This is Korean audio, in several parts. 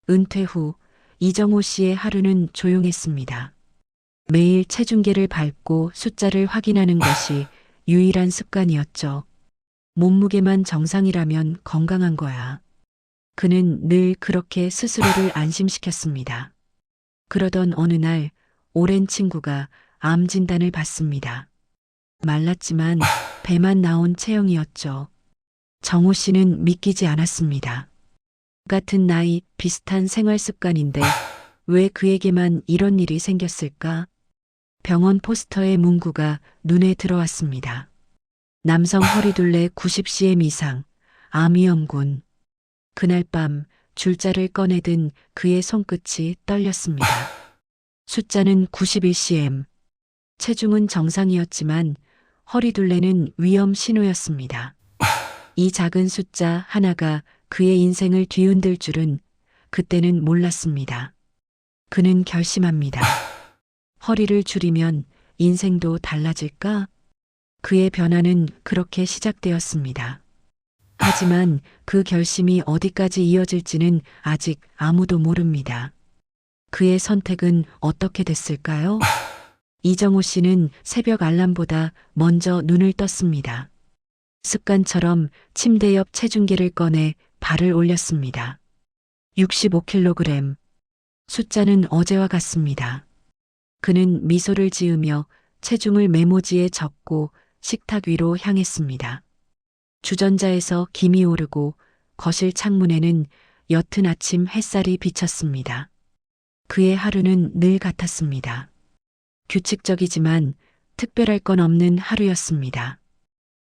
은퇴 후 이정호 씨의 하루는 조용했습니다. 매일 체중계를 밟고 숫자를 확인하는 것이 유일한 습관이었죠. 몸무게만 정상이라면 건강한 거야. 그는 늘 그렇게 스스로를 안심시켰습니다. 그러던 어느 날 오랜 친구가 암 진단을 받습니다. 말랐지만 배만 나온 체형이었죠. 정호 씨는 믿기지 않았습니다. 같은 나이, 비슷한 생활 습관인데 왜 그에게만 이런 일이 생겼을까? 병원 포스터의 문구가 눈에 들어왔습니다. 남성 허리둘레 90cm 이상, 암위험군. 그날 밤 줄자를 꺼내든 그의 손끝이 떨렸습니다. 숫자는 91cm. 체중은 정상이었지만 허리둘레는 위험 신호였습니다. 이 작은 숫자 하나가 그의 인생을 뒤흔들 줄은 그때는 몰랐습니다. 그는 결심합니다. 허리를 줄이면 인생도 달라질까? 그의 변화는 그렇게 시작되었습니다. 하지만 그 결심이 어디까지 이어질지는 아직 아무도 모릅니다. 그의 선택은 어떻게 됐을까요? 이정호 씨는 새벽 알람보다 먼저 눈을 떴습니다. 습관처럼 침대 옆 체중계를 꺼내 발을 올렸습니다. 65kg. 숫자는 어제와 같습니다. 그는 미소를 지으며 체중을 메모지에 적고 식탁 위로 향했습니다. 주전자에서 김이 오르고 거실 창문에는 옅은 아침 햇살이 비쳤습니다. 그의 하루는 늘 같았습니다. 규칙적이지만 특별할 건 없는 하루였습니다.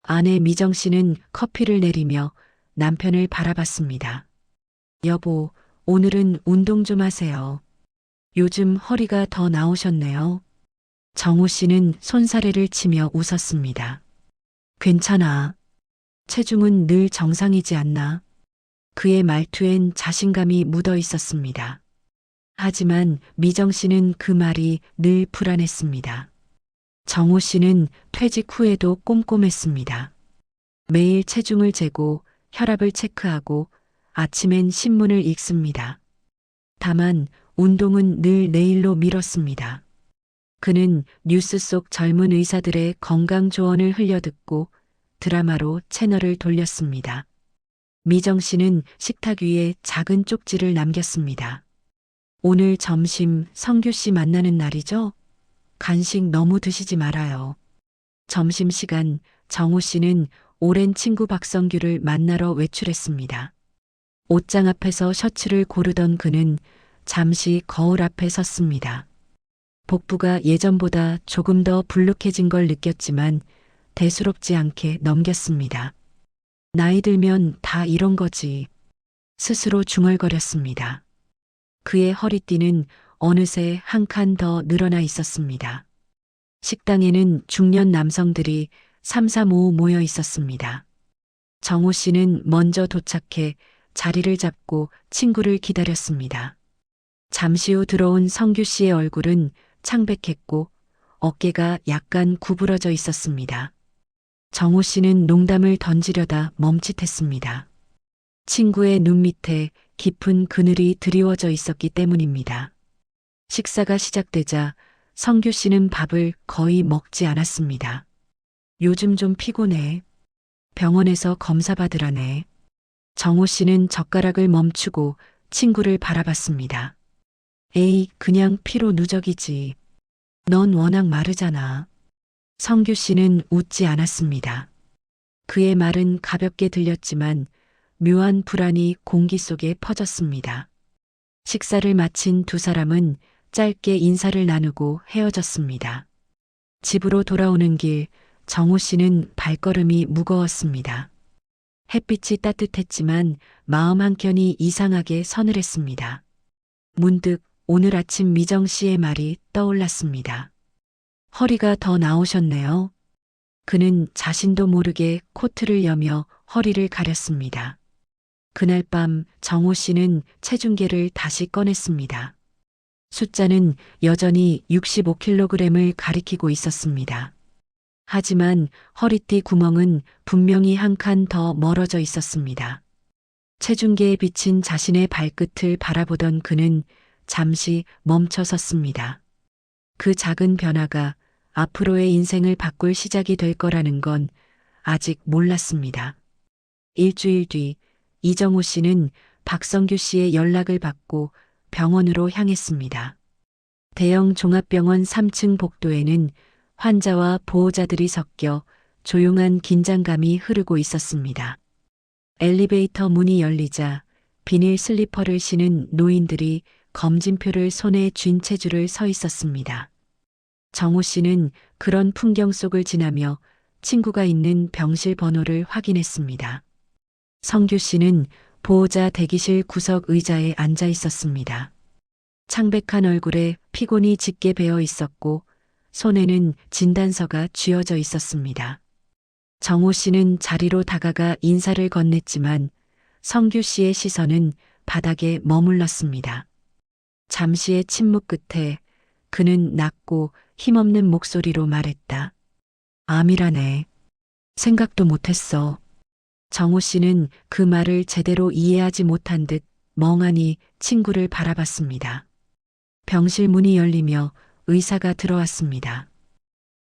아내 미정 씨는 커피를 내리며 남편을 바라봤습니다. 여보, 오늘은 운동 좀 하세요. 요즘 허리가 더 나오셨네요. 정호 씨는 손사래를 치며 웃었습니다. 괜찮아. 체중은 늘 정상이지 않나? 그의 말투엔 자신감이 묻어 있었습니다. 하지만 미정 씨는 그 말이 늘 불안했습니다. 정호 씨는 퇴직 후에도 꼼꼼했습니다. 매일 체중을 재고 혈압을 체크하고 아침엔 신문을 읽습니다. 다만 운동은 늘 내일로 미뤘습니다. 그는 뉴스 속 젊은 의사들의 건강 조언을 흘려듣고 드라마로 채널을 돌렸습니다. 미정 씨는 식탁 위에 작은 쪽지를 남겼습니다. 오늘 점심 성규 씨 만나는 날이죠? 간식 너무 드시지 말아요. 점심시간 정호 씨는 오랜 친구 박성규를 만나러 외출했습니다. 옷장 앞에서 셔츠를 고르던 그는 잠시 거울 앞에 섰습니다. 복부가 예전보다 조금 더 불룩해진 걸 느꼈지만 대수롭지 않게 넘겼습니다. 나이 들면 다 이런 거지. 스스로 중얼거렸습니다. 그의 허리띠는 어느새 한 칸 더 늘어나 있었습니다. 식당에는 중년 남성들이 삼삼오오 모여 있었습니다. 정호 씨는 먼저 도착해 자리를 잡고 친구를 기다렸습니다. 잠시 후 들어온 성규 씨의 얼굴은 창백했고 어깨가 약간 구부러져 있었습니다. 정호 씨는 농담을 던지려다 멈칫했습니다. 친구의 눈 밑에 깊은 그늘이 드리워져 있었기 때문입니다. 식사가 시작되자 성규 씨는 밥을 거의 먹지 않았습니다. 요즘 좀 피곤해. 병원에서 검사 받으라네. 정호 씨는 젓가락을 멈추고 친구를 바라봤습니다. 에이, 그냥 피로 누적이지. 넌 워낙 마르잖아. 성규 씨는 웃지 않았습니다. 그의 말은 가볍게 들렸지만 묘한 불안이 공기 속에 퍼졌습니다. 식사를 마친 두 사람은 짧게 인사를 나누고 헤어졌습니다. 집으로 돌아오는 길 정호 씨는 발걸음이 무거웠습니다. 햇빛이 따뜻했지만 마음 한켠이 이상하게 서늘했습니다. 문득 오늘 아침 미정 씨의 말이 떠올랐습니다. 허리가 더 나오셨네요. 그는 자신도 모르게 코트를 여며 허리를 가렸습니다. 그날 밤 정호 씨는 체중계를 다시 꺼냈습니다. 숫자는 여전히 65kg을 가리키고 있었습니다. 하지만 허리띠 구멍은 분명히 한 칸 더 멀어져 있었습니다. 체중계에 비친 자신의 발끝을 바라보던 그는 잠시 멈춰 섰습니다. 그 작은 변화가 앞으로의 인생을 바꿀 시작이 될 거라는 건 아직 몰랐습니다. 일주일 뒤 이정호 씨는 박성규 씨의 연락을 받고 병원으로 향했습니다. 대형 종합병원 3층 복도에는 환자와 보호자들이 섞여 조용한 긴장감이 흐르고 있었습니다. 엘리베이터 문이 열리자 비닐 슬리퍼를 신은 노인들이 검진표를 손에 쥔 채 줄을 서 있었습니다. 정호 씨는 그런 풍경 속을 지나며 친구가 있는 병실 번호를 확인했습니다. 성규 씨는 보호자 대기실 구석 의자에 앉아 있었습니다. 창백한 얼굴에 피곤이 짙게 배어 있었고 손에는 진단서가 쥐어져 있었습니다. 정호 씨는 자리로 다가가 인사를 건넸지만 성규 씨의 시선은 바닥에 머물렀습니다. 잠시의 침묵 끝에 그는 낮고 힘없는 목소리로 말했다. 암이라네. 생각도 못했어. 정호 씨는 그 말을 제대로 이해하지 못한 듯 멍하니 친구를 바라봤습니다. 병실 문이 열리며 의사가 들어왔습니다.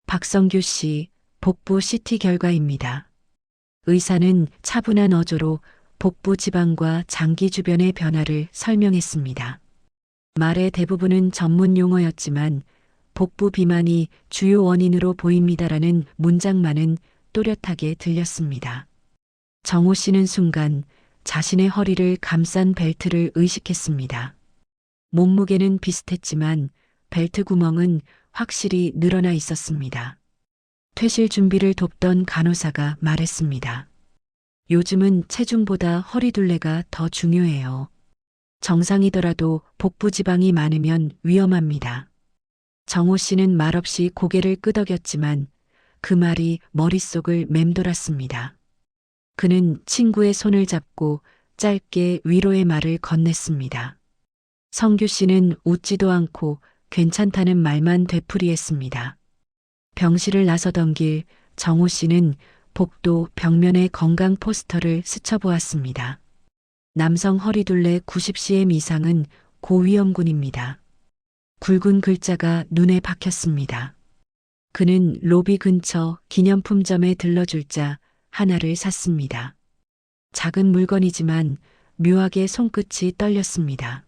박성규 씨, 복부 CT 결과입니다. 의사는 차분한 어조로 복부 지방과 장기 주변의 변화를 설명했습니다. 말의 대부분은 전문 용어였지만 복부 비만이 주요 원인으로 보입니다라는 문장만은 또렷하게 들렸습니다. 정호 씨는 순간 자신의 허리를 감싼 벨트를 의식했습니다. 몸무게는 비슷했지만 벨트 구멍은 확실히 늘어나 있었습니다. 퇴실 준비를 돕던 간호사가 말했습니다. 요즘은 체중보다 허리둘레가 더 중요해요. 정상이더라도 복부 지방이 많으면 위험합니다. 정호 씨는 말없이 고개를 끄덕였지만 그 말이 머릿속을 맴돌았습니다. 그는 친구의 손을 잡고 짧게 위로의 말을 건넸습니다. 성규 씨는 웃지도 않고 괜찮다는 말만 되풀이했습니다. 병실을 나서던 길 정호 씨는 복도 벽면의 건강 포스터를 스쳐보았습니다. 남성 허리둘레 90cm 이상은 고위험군입니다. 굵은 글자가 눈에 박혔습니다. 그는 로비 근처 기념품점에 들러줄자 하나를 샀습니다. 작은 물건이지만 묘하게 손끝이 떨렸습니다.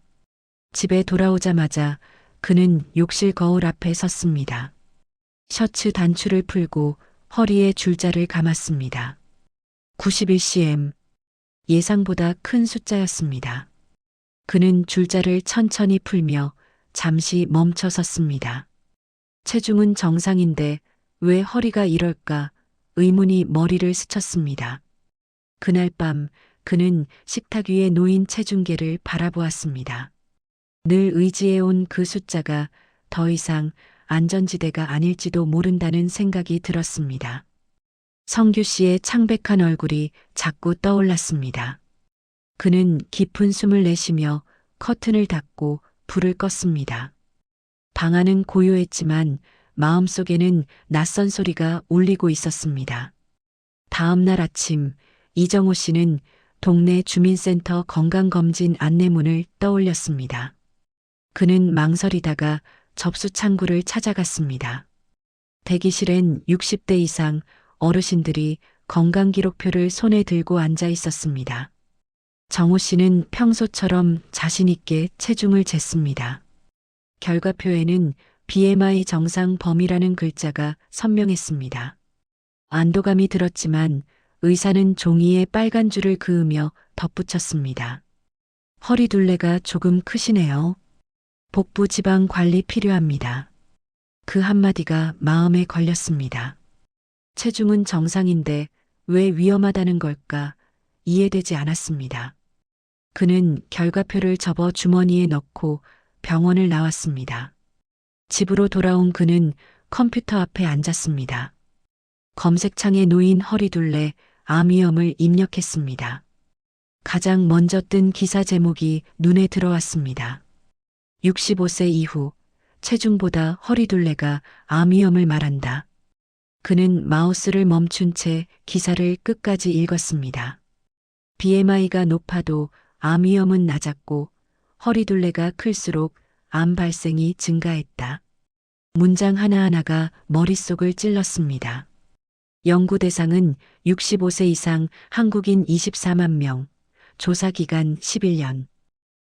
집에 돌아오자마자 그는 욕실 거울 앞에 섰습니다. 셔츠 단추를 풀고 허리에 줄자를 감았습니다. 91cm. 예상보다 큰 숫자였습니다. 그는 줄자를 천천히 풀며 잠시 멈춰 섰습니다. 체중은 정상인데 왜 허리가 이럴까 의문이 머리를 스쳤습니다. 그날 밤 그는 식탁 위에 놓인 체중계를 바라보았습니다. 늘 의지해온 그 숫자가 더 이상 안전지대가 아닐지도 모른다는 생각이 들었습니다. 성규 씨의 창백한 얼굴이 자꾸 떠올랐습니다. 그는 깊은 숨을 내쉬며 커튼을 닫고 불을 껐습니다. 방 안은 고요했지만 마음속에는 낯선 소리가 울리고 있었습니다. 다음 날 아침 이정호 씨는 동네 주민센터 건강검진 안내문을 떠올렸습니다. 그는 망설이다가 접수 창구를 찾아갔습니다. 대기실엔 60대 이상 어르신들이 건강기록표를 손에 들고 앉아 있었습니다. 정호 씨는 평소처럼 자신 있게 체중을 쟀습니다. 결과표에는 BMI 정상 범위라는 글자가 선명했습니다. 안도감이 들었지만 의사는 종이에 빨간 줄을 그으며 덧붙였습니다. 허리둘레가 조금 크시네요. 복부 지방 관리 필요합니다. 그 한마디가 마음에 걸렸습니다. 체중은 정상인데 왜 위험하다는 걸까 이해되지 않았습니다. 그는 결과표를 접어 주머니에 넣고 병원을 나왔습니다. 집으로 돌아온 그는 컴퓨터 앞에 앉았습니다. 검색창에 놓인 허리둘레 암위험을 입력했습니다. 가장 먼저 뜬 기사 제목이 눈에 들어왔습니다. 65세 이후 체중보다 허리둘레가 암위험을 말한다. 그는 마우스를 멈춘 채 기사를 끝까지 읽었습니다. BMI가 높아도 암 위험은 낮았고 허리둘레가 클수록 암 발생이 증가했다. 문장 하나하나가 머릿속을 찔렀습니다. 연구 대상은 65세 이상 한국인 24만 명, 조사 기간 11년.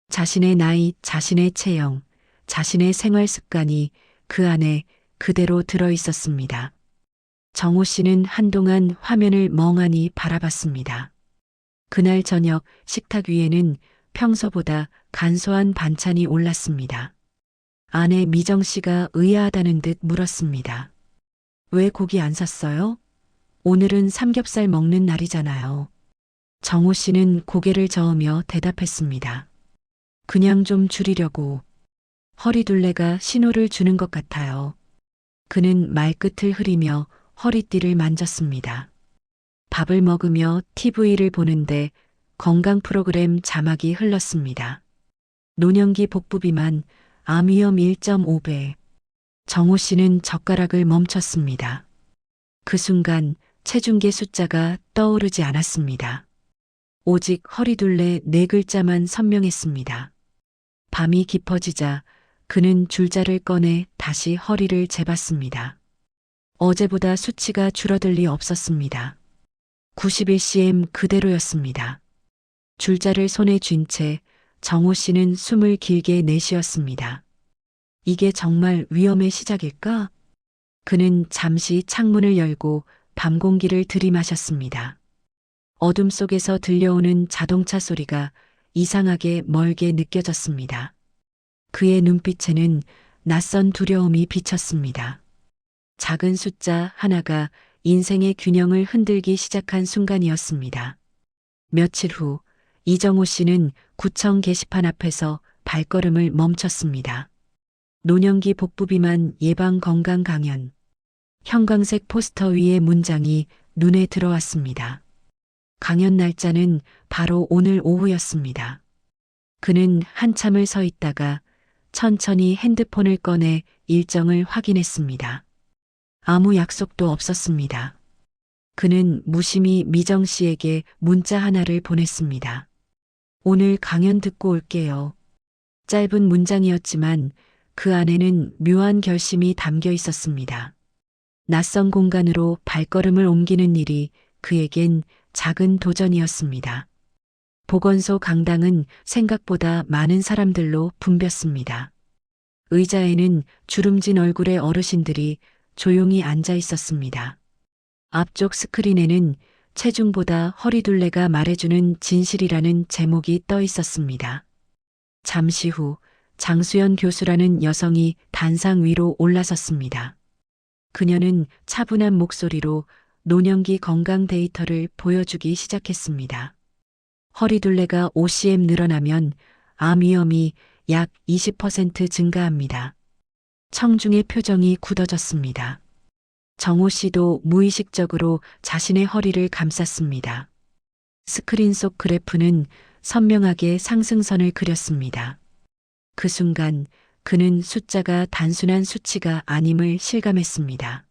자신의 나이, 자신의 체형, 자신의 생활 습관이 그 안에 그대로 들어 있었습니다. 정호 씨는 한동안 화면을 멍하니 바라봤습니다. 그날 저녁 식탁 위에는 평소보다 간소한 반찬이 올랐습니다. 아내 미정 씨가 의아하다는 듯 물었습니다. 왜 고기 안 샀어요? 오늘은 삼겹살 먹는 날이잖아요. 정호 씨는 고개를 저으며 대답했습니다. 그냥 좀 줄이려고. 허리둘레가 신호를 주는 것 같아요. 그는 말끝을 흐리며 허리띠를 만졌습니다. 밥을 먹으며 TV를 보는데 건강 프로그램 자막이 흘렀습니다. 노년기 복부 비만, 암 위험 1.5배. 정호 씨는 젓가락을 멈췄습니다. 그 순간 체중계 숫자가 떠오르지 않았습니다. 오직 허리둘레 4글자만 선명했습니다. 밤이 깊어지자 그는 줄자를 꺼내 다시 허리를 재봤습니다. 어제보다 수치가 줄어들 리 없었습니다. 91cm 그대로였습니다. 줄자를 손에 쥔 채 정호 씨는 숨을 길게 내쉬었습니다. 이게 정말 위험의 시작일까? 그는 잠시 창문을 열고 밤 공기를 들이마셨습니다. 어둠 속에서 들려오는 자동차 소리가 이상하게 멀게 느껴졌습니다. 그의 눈빛에는 낯선 두려움이 비쳤습니다. 작은 숫자 하나가 인생의 균형을 흔들기 시작한 순간이었습니다. 며칠 후 이정호 씨는 구청 게시판 앞에서 발걸음을 멈췄습니다. 노년기 복부 비만 예방 건강 강연. 형광색 포스터 위의 문장이 눈에 들어왔습니다. 강연 날짜는 바로 오늘 오후였습니다. 그는 한참을 서 있다가 천천히 핸드폰을 꺼내 일정을 확인했습니다. 아무 약속도 없었습니다. 그는 무심히 미정 씨에게 문자 하나를 보냈습니다. 오늘 강연 듣고 올게요. 짧은 문장이었지만 그 안에는 묘한 결심이 담겨 있었습니다. 낯선 공간으로 발걸음을 옮기는 일이 그에겐 작은 도전이었습니다. 보건소 강당은 생각보다 많은 사람들로 붐볐습니다. 의자에는 주름진 얼굴의 어르신들이 조용히 앉아 있었습니다. 앞쪽 스크린에는 체중보다 허리둘레가 말해주는 진실이라는 제목이 떠 있었습니다. 잠시 후 장수연 교수라는 여성이 단상 위로 올라섰습니다. 그녀는 차분한 목소리로 노년기 건강 데이터를 보여주기 시작했습니다. 허리둘레가 5cm 늘어나면 암 위험이 약 20% 증가합니다. 청중의 표정이 굳어졌습니다. 정호 씨도 무의식적으로 자신의 허리를 감쌌습니다. 스크린 속 그래프는 선명하게 상승선을 그렸습니다. 그 순간 그는 숫자가 단순한 수치가 아님을 실감했습니다.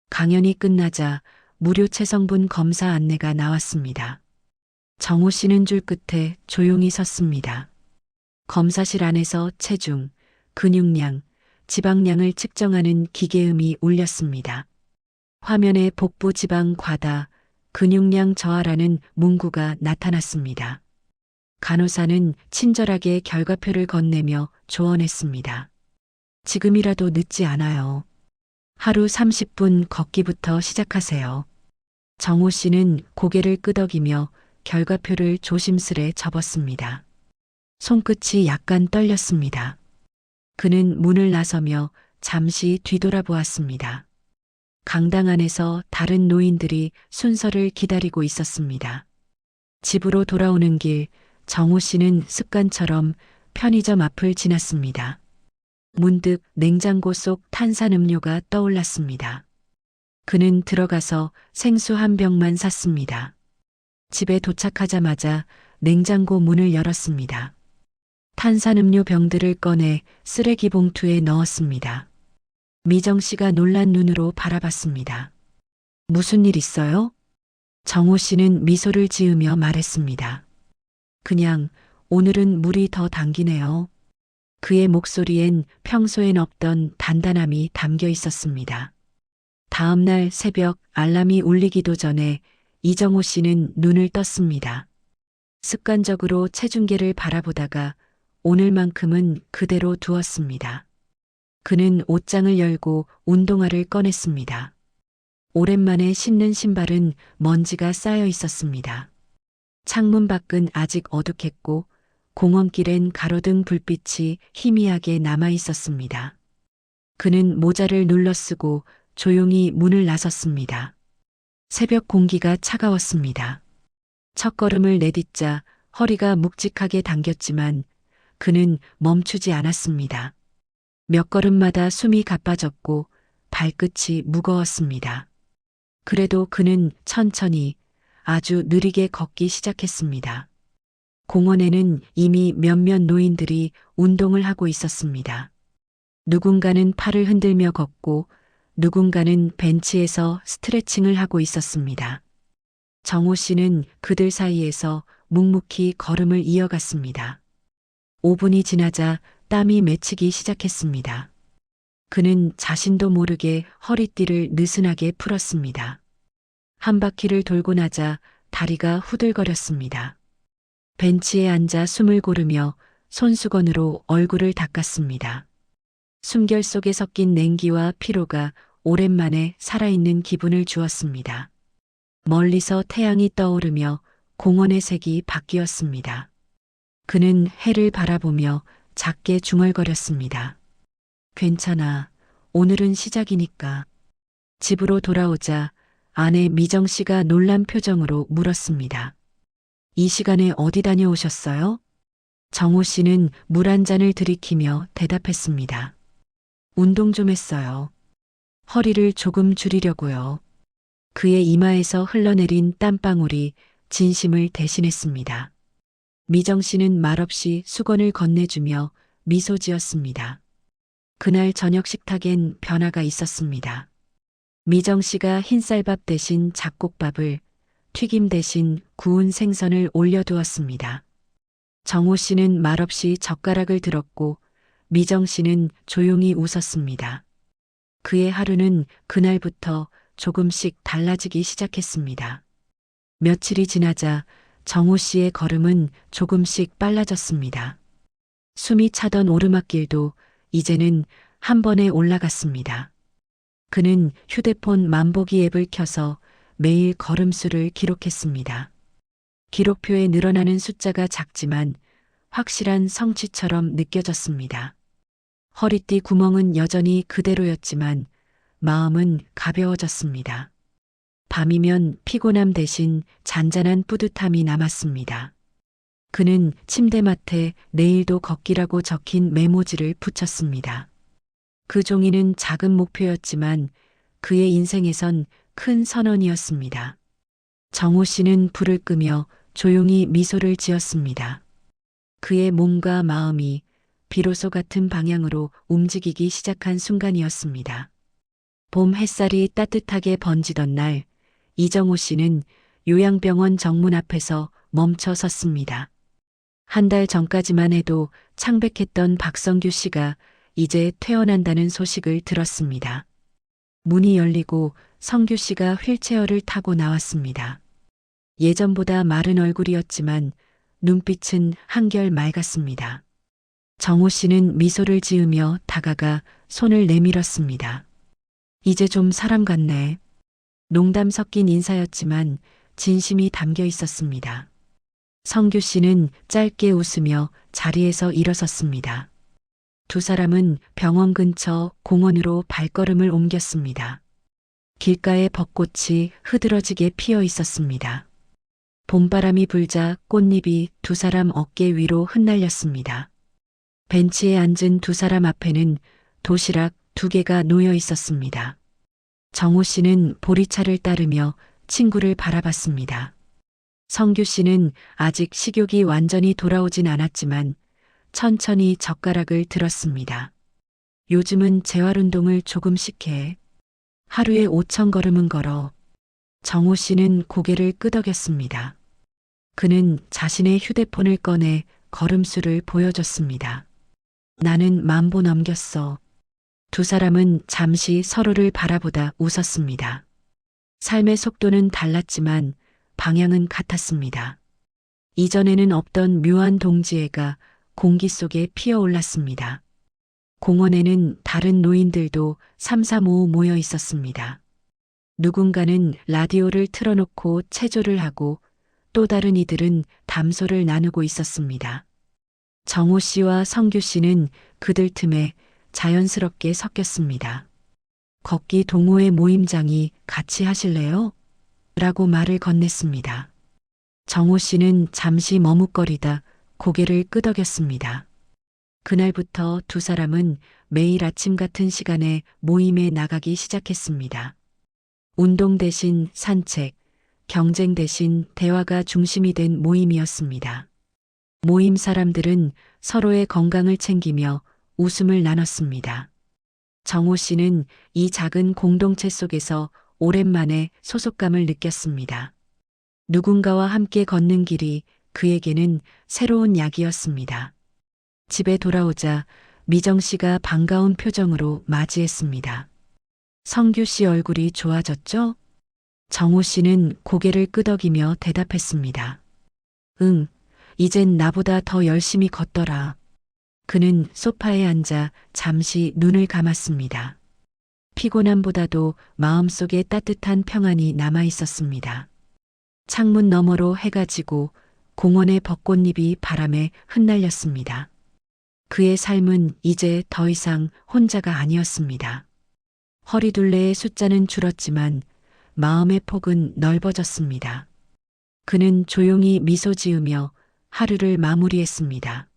강연이 끝나자 무료 체성분 검사 안내가 나왔습니다. 정호 씨는 줄 끝에 조용히 섰습니다. 검사실 안에서 체중, 근육량, 지방량을 측정하는 기계음이 울렸습니다. 화면에 복부 지방 과다, 근육량 저하라는 문구가 나타났습니다. 간호사는 친절하게 결과표를 건네며 조언했습니다. 지금이라도 늦지 않아요. 하루 30분 걷기부터 시작하세요. 정호 씨는 고개를 끄덕이며 결과표를 조심스레 접었습니다. 손끝이 약간 떨렸습니다. 그는 문을 나서며 잠시 뒤돌아보았습니다. 강당 안에서 다른 노인들이 순서를 기다리고 있었습니다. 집으로 돌아오는 길, 정호 씨는 습관처럼 편의점 앞을 지났습니다. 문득 냉장고 속 탄산음료가 떠올랐습니다. 그는 들어가서 생수 한 병만 샀습니다. 집에 도착하자마자 냉장고 문을 열었습니다. 탄산음료 병들을 꺼내 쓰레기 봉투에 넣었습니다. 미정 씨가 놀란 눈으로 바라봤습니다. 무슨 일 있어요? 정호 씨는 미소를 지으며 말했습니다. 그냥 오늘은 물이 더 당기네요. 그의 목소리엔 평소엔 없던 단단함이 담겨 있었습니다. 다음 날 새벽 알람이 울리기도 전에 이정호 씨는 눈을 떴습니다. 습관적으로 체중계를 바라보다가 오늘만큼은 그대로 두었습니다. 그는 옷장을 열고 운동화를 꺼냈습니다. 오랜만에 신는 신발은 먼지가 쌓여 있었습니다. 창문 밖은 아직 어둑했고 공원길엔 가로등 불빛이 희미하게 남아 있었습니다. 그는 모자를 눌러 쓰고 조용히 문을 나섰습니다. 새벽 공기가 차가웠습니다. 첫걸음을 내딛자 허리가 묵직하게 당겼지만 그는 멈추지 않았습니다. 몇 걸음마다 숨이 가빠졌고 발끝이 무거웠습니다. 그래도 그는 천천히 아주 느리게 걷기 시작했습니다. 공원에는 이미 몇몇 노인들이 운동을 하고 있었습니다. 누군가는 팔을 흔들며 걷고 누군가는 벤치에서 스트레칭을 하고 있었습니다. 정호 씨는 그들 사이에서 묵묵히 걸음을 이어갔습니다. 5분이 지나자 땀이 맺히기 시작했습니다. 그는 자신도 모르게 허리띠를 느슨하게 풀었습니다. 한 바퀴를 돌고 나자 다리가 후들거렸습니다. 벤치에 앉아 숨을 고르며 손수건으로 얼굴을 닦았습니다. 숨결 속에 섞인 냉기와 피로가 오랜만에 살아있는 기분을 주었습니다. 멀리서 태양이 떠오르며 공원의 색이 바뀌었습니다. 그는 해를 바라보며 작게 중얼거렸습니다. 괜찮아. 오늘은 시작이니까. 집으로 돌아오자 아내 미정 씨가 놀란 표정으로 물었습니다. 이 시간에 어디 다녀오셨어요? 정호 씨는 물 한 잔을 들이키며 대답했습니다. 운동 좀 했어요. 허리를 조금 줄이려고요. 그의 이마에서 흘러내린 땀방울이 진심을 대신했습니다. 미정 씨는 말없이 수건을 건네주며 미소 지었습니다. 그날 저녁 식탁엔 변화가 있었습니다. 미정 씨가 흰쌀밥 대신 잡곡밥을, 튀김 대신 구운 생선을 올려두었습니다. 정호 씨는 말없이 젓가락을 들었고 미정 씨는 조용히 웃었습니다. 그의 하루는 그날부터 조금씩 달라지기 시작했습니다. 며칠이 지나자 정호 씨의 걸음은 조금씩 빨라졌습니다. 숨이 차던 오르막길도 이제는 한 번에 올라갔습니다. 그는 휴대폰 만보기 앱을 켜서 매일 걸음수를 기록했습니다. 기록표에 늘어나는 숫자가 작지만 확실한 성취처럼 느껴졌습니다. 허리띠 구멍은 여전히 그대로였지만 마음은 가벼워졌습니다. 밤이면 피곤함 대신 잔잔한 뿌듯함이 남았습니다. 그는 침대맡에 내일도 걷기라고 적힌 메모지를 붙였습니다. 그 종이는 작은 목표였지만 그의 인생에선 큰 선언이었습니다. 정호 씨는 불을 끄며 조용히 미소를 지었습니다. 그의 몸과 마음이 비로소 같은 방향으로 움직이기 시작한 순간이었습니다. 봄 햇살이 따뜻하게 번지던 날, 이정호 씨는 요양병원 정문 앞에서 멈춰 섰습니다. 한 달 전까지만 해도 창백했던 박성규 씨가 이제 퇴원한다는 소식을 들었습니다. 문이 열리고 성규 씨가 휠체어를 타고 나왔습니다. 예전보다 마른 얼굴이었지만 눈빛은 한결 맑았습니다. 정호 씨는 미소를 지으며 다가가 손을 내밀었습니다. 이제 좀 사람 같네. 농담 섞인 인사였지만 진심이 담겨 있었습니다. 성규 씨는 짧게 웃으며 자리에서 일어섰습니다. 두 사람은 병원 근처 공원으로 발걸음을 옮겼습니다. 길가에 벚꽃이 흐드러지게 피어 있었습니다. 봄바람이 불자 꽃잎이 두 사람 어깨 위로 흩날렸습니다. 벤치에 앉은 두 사람 앞에는 도시락 2개가 놓여 있었습니다. 정호 씨는 보리차를 따르며 친구를 바라봤습니다. 성규 씨는 아직 식욕이 완전히 돌아오진 않았지만 천천히 젓가락을 들었습니다. 요즘은 재활운동을 조금씩 해. 하루에 5,000걸음은 걸어. 정호 씨는 고개를 끄덕였습니다. 그는 자신의 휴대폰을 꺼내 걸음수를 보여줬습니다. 나는 10,000보 넘겼어. 두 사람은 잠시 서로를 바라보다 웃었습니다. 삶의 속도는 달랐지만 방향은 같았습니다. 이전에는 없던 묘한 동지애가 공기 속에 피어올랐습니다. 공원에는 다른 노인들도 삼삼오오 모여 있었습니다. 누군가는 라디오를 틀어놓고 체조를 하고 또 다른 이들은 담소를 나누고 있었습니다. 정호 씨와 성규 씨는 그들 틈에 자연스럽게 섞였습니다. 걷기 동호회 모임장이 같이 하실래요? 라고 말을 건넸습니다. 정호 씨는 잠시 머뭇거리다 고개를 끄덕였습니다. 그날부터 두 사람은 매일 아침 같은 시간에 모임에 나가기 시작했습니다. 운동 대신 산책, 경쟁 대신 대화가 중심이 된 모임이었습니다. 모임 사람들은 서로의 건강을 챙기며 웃음을 나눴습니다. 정호 씨는 이 작은 공동체 속에서 오랜만에 소속감을 느꼈습니다. 누군가와 함께 걷는 길이 그에게는 새로운 약이었습니다. 집에 돌아오자 미정 씨가 반가운 표정으로 맞이했습니다. 성규 씨 얼굴이 좋아졌죠? 정호 씨는 고개를 끄덕이며 대답했습니다. 응, 이젠 나보다 더 열심히 걷더라. 그는 소파에 앉아 잠시 눈을 감았습니다. 피곤함보다도 마음속에 따뜻한 평안이 남아 있었습니다. 창문 너머로 해가 지고 공원의 벚꽃잎이 바람에 흩날렸습니다. 그의 삶은 이제 더 이상 혼자가 아니었습니다. 허리둘레의 숫자는 줄었지만 마음의 폭은 넓어졌습니다. 그는 조용히 미소 지으며 하루를 마무리했습니다.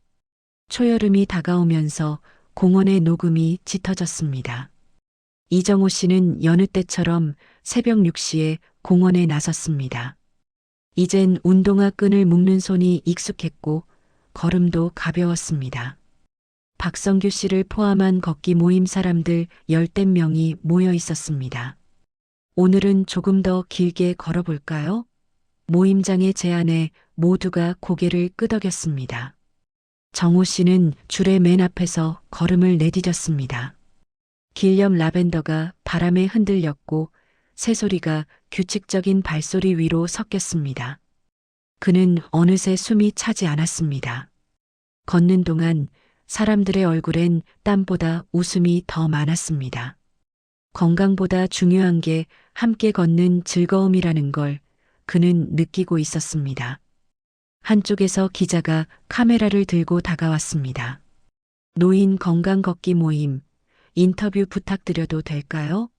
초여름이 다가오면서 공원의 녹음이 짙어졌습니다. 이정호 씨는 여느 때처럼 새벽 6시에 공원에 나섰습니다. 이젠 운동화 끈을 묶는 손이 익숙했고 걸음도 가벼웠습니다. 박성규 씨를 포함한 걷기 모임 사람들 10댓 명이 모여 있었습니다. 오늘은 조금 더 길게 걸어볼까요? 모임장의 제안에 모두가 고개를 끄덕였습니다. 정호 씨는 줄의 맨 앞에서 걸음을 내디뎠습니다. 길 옆 라벤더가 바람에 흔들렸고 새소리가 규칙적인 발소리 위로 섞였습니다. 그는 어느새 숨이 차지 않았습니다. 걷는 동안 사람들의 얼굴엔 땀보다 웃음이 더 많았습니다. 건강보다 중요한 게 함께 걷는 즐거움이라는 걸 그는 느끼고 있었습니다. 한쪽에서 기자가 카메라를 들고 다가왔습니다. 노인 건강 걷기 모임, 인터뷰 부탁드려도 될까요?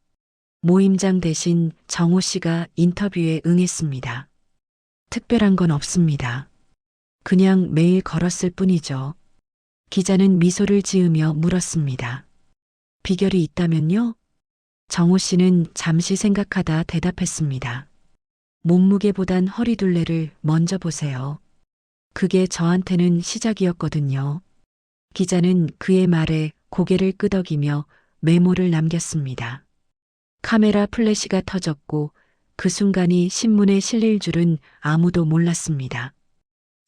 모임장 대신 정호 씨가 인터뷰에 응했습니다. 특별한 건 없습니다. 그냥 매일 걸었을 뿐이죠. 기자는 미소를 지으며 물었습니다. 비결이 있다면요? 정호 씨는 잠시 생각하다 대답했습니다. 몸무게보단 허리둘레를 먼저 보세요. 그게 저한테는 시작이었거든요. 기자는 그의 말에 고개를 끄덕이며 메모를 남겼습니다. 카메라 플래시가 터졌고 그 순간이 신문에 실릴 줄은 아무도 몰랐습니다.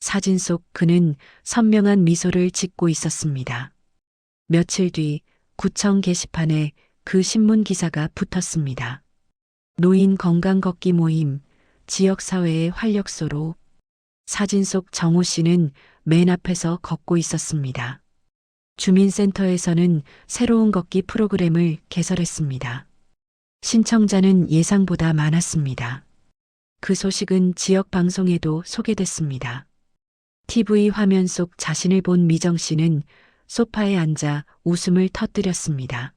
사진 속 그는 선명한 미소를 짓고 있었습니다. 며칠 뒤 구청 게시판에 그 신문 기사가 붙었습니다. 노인 건강 걷기 모임, 지역사회의 활력소로. 사진 속 정호 씨는 맨 앞에서 걷고 있었습니다. 주민센터에서는 새로운 걷기 프로그램을 개설했습니다. 신청자는 예상보다 많았습니다. 그 소식은 지역 방송에도 소개됐습니다. TV 화면 속 자신을 본 미정 씨는 소파에 앉아 웃음을 터뜨렸습니다.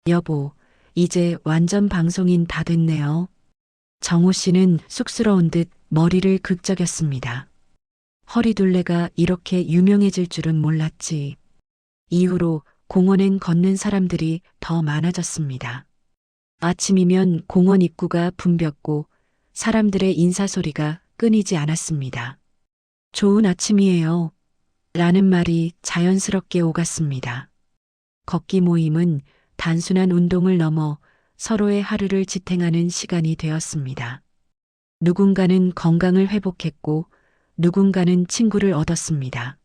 여보, 이제 완전 방송인 다 됐네요. 정호 씨는 쑥스러운 듯 머리를 극적였습니다. 허리둘레가 이렇게 유명해질 줄은 몰랐지. 이후로 공원엔 걷는 사람들이 더 많아졌습니다. 아침이면 공원 입구가 붐볐고 사람들의 인사소리가 끊이지 않았습니다. 좋은 아침이에요. 라는 말이 자연스럽게 오갔습니다. 걷기 모임은 단순한 운동을 넘어 서로의 하루를 지탱하는 시간이 되었습니다. 누군가는 건강을 회복했고 누군가는 친구를 얻었습니다.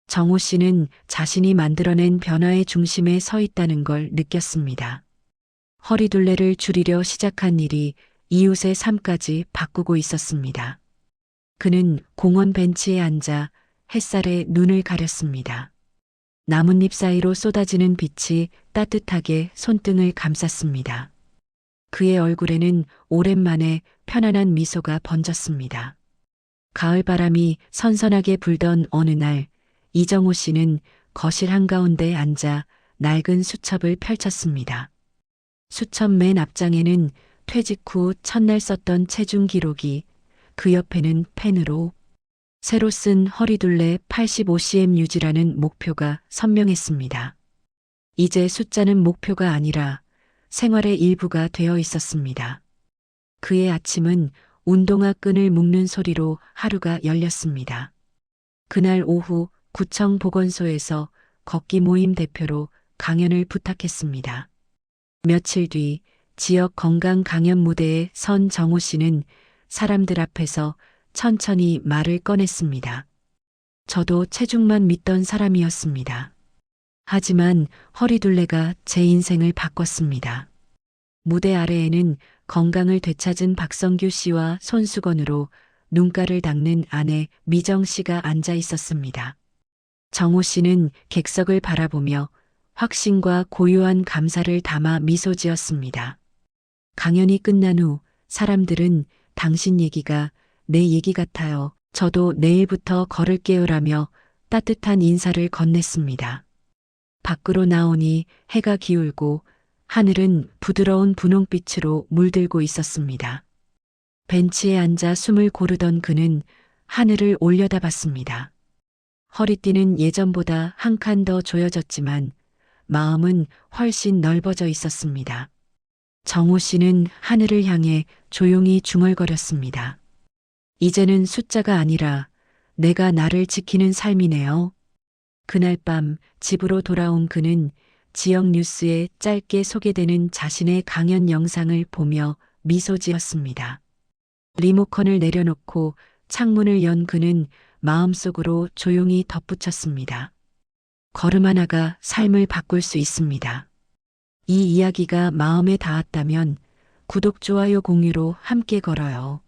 정호 씨는 자신이 만들어낸 변화의 중심에 서 있다는 걸 느꼈습니다. 허리둘레를 줄이려 시작한 일이 이웃의 삶까지 바꾸고 있었습니다. 그는 공원 벤치에 앉아 햇살에 눈을 가렸습니다. 나뭇잎 사이로 쏟아지는 빛이 따뜻하게 손등을 감쌌습니다. 그의 얼굴에는 오랜만에 편안한 미소가 번졌습니다. 가을바람이 선선하게 불던 어느 날, 이정호 씨는 거실 한가운데 앉아 낡은 수첩을 펼쳤습니다. 수첩 맨 앞장에는 퇴직 후 첫날 썼던 체중 기록이, 그 옆에는 펜으로 새로 쓴 허리둘레 85cm 유지라는 목표가 선명했습니다. 이제 숫자는 목표가 아니라 생활의 일부가 되어 있었습니다. 그의 아침은 운동화 끈을 묶는 소리로 하루가 열렸습니다. 그날 오후 구청 보건소에서 걷기 모임 대표로 강연을 부탁했습니다. 며칠 뒤 지역 건강 강연 무대에 선 정호 씨는 사람들 앞에서 천천히 말을 꺼냈습니다. 저도 체중만 믿던 사람이었습니다. 하지만 허리둘레가 제 인생을 바꿨습니다. 무대 아래에는 건강을 되찾은 박성규 씨와 손수건으로 눈가를 닦는 아내 미정 씨가 앉아 있었습니다. 정호 씨는 객석을 바라보며 확신과 고요한 감사를 담아 미소 지었습니다. 강연이 끝난 후 사람들은 당신 얘기가 내 얘기 같아요. 저도 내일부터 걸을게요라며 따뜻한 인사를 건넸습니다. 밖으로 나오니 해가 기울고 하늘은 부드러운 분홍빛으로 물들고 있었습니다. 벤치에 앉아 숨을 고르던 그는 하늘을 올려다봤습니다. 허리띠는 예전보다 한 칸 더 조여졌지만 마음은 훨씬 넓어져 있었습니다. 정호 씨는 하늘을 향해 조용히 중얼거렸습니다. 이제는 숫자가 아니라 내가 나를 지키는 삶이네요. 그날 밤 집으로 돌아온 그는 지역 뉴스에 짧게 소개되는 자신의 강연 영상을 보며 미소 지었습니다. 리모컨을 내려놓고 창문을 연 그는 마음속으로 조용히 덧붙였습니다. 걸음 하나가 삶을 바꿀 수 있습니다. 이 이야기가 마음에 닿았다면 구독, 좋아요, 공유로 함께 걸어요.